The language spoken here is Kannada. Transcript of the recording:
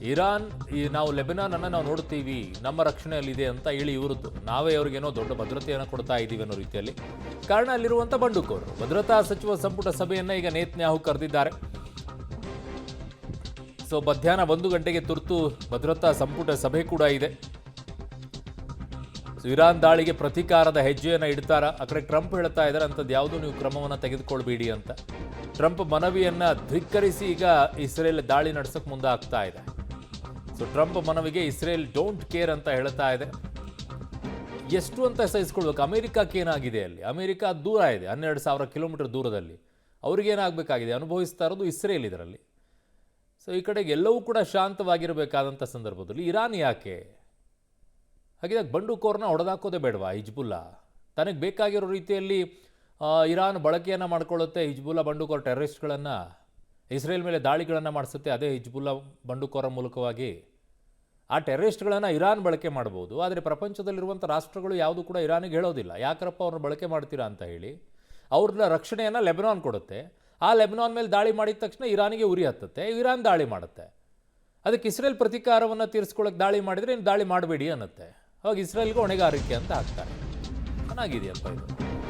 ಇರಾನ್ ನಾವು ಲೆಬನಾನ್ ಅನ್ನು ನಾವು ನೋಡ್ತೀವಿ, ನಮ್ಮ ರಕ್ಷಣೆಯಲ್ಲಿದೆ ಅಂತ ಹೇಳಿ ಇವ್ರದ್ದು, ನಾವೇ ಅವ್ರಿಗೇನೋ ದೊಡ್ಡ ಭದ್ರತೆಯನ್ನು ಕೊಡ್ತಾ ಇದ್ದೀವಿ ಅನ್ನೋ ರೀತಿಯಲ್ಲಿ. ಕಾರಣ ಅಲ್ಲಿರುವಂಥ ಬಂಡುಕೋರರು. ಭದ್ರತಾ ಸಚಿವ ಸಂಪುಟ ಸಭೆಯನ್ನು ಈಗ ನೇತನ್ಯಾಹು ಕರೆದಿದ್ದಾರೆ. ಸೊ ಮಧ್ಯಾಹ್ನ 1 ಗಂಟೆಗೆ ತುರ್ತು ಭದ್ರತಾ ಸಂಪುಟ ಸಭೆ ಕೂಡ ಇದೆ. ಇರಾನ್ ದಾಳಿಗೆ ಪ್ರತೀಕಾರದ ಹೆಜ್ಜೆಯನ್ನು ಇಡ್ತಾರ. ಆ ಕಡೆ ಟ್ರಂಪ್ ಹೇಳ್ತಾ ಇದ್ದಾರೆ ಅಂಥದ್ದು ಯಾವುದೂ ನೀವು ಕ್ರಮವನ್ನು ತೆಗೆದುಕೊಳ್ಬೇಡಿ ಅಂತ. ಟ್ರಂಪ್ ಮನವಿಯನ್ನು ಧಿಕ್ಕರಿಸಿ ಈಗ ಇಸ್ರೇಲ್ ದಾಳಿ ನಡೆಸೋಕೆ ಮುಂದಾಗ್ತಾ ಇದೆ. ಸೊ ಟ್ರಂಪ್ ಮನವಿಗೆ ಇಸ್ರೇಲ್ ಡೋಂಟ್ ಕೇರ್ ಅಂತ ಹೇಳ್ತಾ ಇದೆ. ಎಷ್ಟು ಅಂತ ಸಹಿಸ್ಕೊಳ್ಬೇಕು? ಅಮೆರಿಕಕ್ಕೆ ಏನಾಗಿದೆ ಅಲ್ಲಿ? ಅಮೆರಿಕ ದೂರ ಇದೆ, 12,000 ಕಿಲೋಮೀಟರ್ ದೂರದಲ್ಲಿ. ಅವ್ರಿಗೇನಾಗಬೇಕಾಗಿದೆ? ಅನುಭವಿಸ್ತಾ ಇರೋದು ಇಸ್ರೇಲ್ ಇದರಲ್ಲಿ. ಸೊ ಈ ಕಡೆಗೆ ಎಲ್ಲವೂ ಕೂಡ ಶಾಂತವಾಗಿರಬೇಕಾದಂಥ ಸಂದರ್ಭದಲ್ಲಿ ಇರಾನ್ ಯಾಕೆ ಹಾಗಿದಾಗ ಬಂಡುಕೋರನ್ನ ಹೊಡೆದಾಕೋದೇ ಬೇಡವಾ ಹಿಜ್ಬುಲ್ಲಾ? ತನಗೆ ಬೇಕಾಗಿರೋ ರೀತಿಯಲ್ಲಿ ಇರಾನ್ ಬಳಕೆಯನ್ನು ಮಾಡ್ಕೊಳ್ಳುತ್ತೆ. ಹಿಜ್ಬುಲ್ಲಾ ಬಂಡುಕೋರ ಟೆರರಿಸ್ಟ್ಗಳನ್ನು ಇಸ್ರೇಲ್ ಮೇಲೆ ದಾಳಿಗಳನ್ನು ಮಾಡಿಸುತ್ತೆ. ಅದೇ ಹಿಜ್ಬುಲ್ಲಾ ಬಂಡುಕೋರ ಮೂಲಕವಾಗಿ ಆ ಟೆರರಿಸ್ಟ್ಗಳನ್ನು ಇರಾನ್ ಬಳಕೆ ಮಾಡ್ಬೋದು. ಆದರೆ ಪ್ರಪಂಚದಲ್ಲಿರುವಂಥ ರಾಷ್ಟ್ರಗಳು ಯಾವುದು ಕೂಡ ಇರಾನಿಗೆ ಹೇಳೋದಿಲ್ಲ, ಯಾಕರಪ್ಪ ಅವ್ರನ್ನ ಬಳಕೆ ಮಾಡ್ತೀರಾ ಅಂತ ಹೇಳಿ. ಅವ್ರನ್ನ ರಕ್ಷಣೆಯನ್ನು ಲೆಬನಾನ್ ಕೊಡುತ್ತೆ. ಆ ಲೆಬನಾನ್ ಮೇಲೆ ದಾಳಿ ಮಾಡಿದ ತಕ್ಷಣ ಇರಾನಿಗೆ ಉರಿ ಹತ್ತುತ್ತೆ, ಇರಾನ್ ದಾಳಿ ಮಾಡುತ್ತೆ. ಅದಕ್ಕೆ ಇಸ್ರೇಲ್ ಪ್ರತೀಕಾರವನ್ನು ತೀರಿಸ್ಕೊಳ್ಳೋಕೆ ದಾಳಿ ಮಾಡಿದರೆ ನೀವು ದಾಳಿ ಮಾಡಬೇಡಿ ಅನ್ನತ್ತೆ. ಅವಾಗ ಇಸ್ರೇಲ್ಗೆ ಹೊಣೆಗಾರಿಕೆ ಅಂತ ಹಾಕ್ತಾರೆ. ಚೆನ್ನಾಗಿದೆಯಪ್ಪ ಇದು.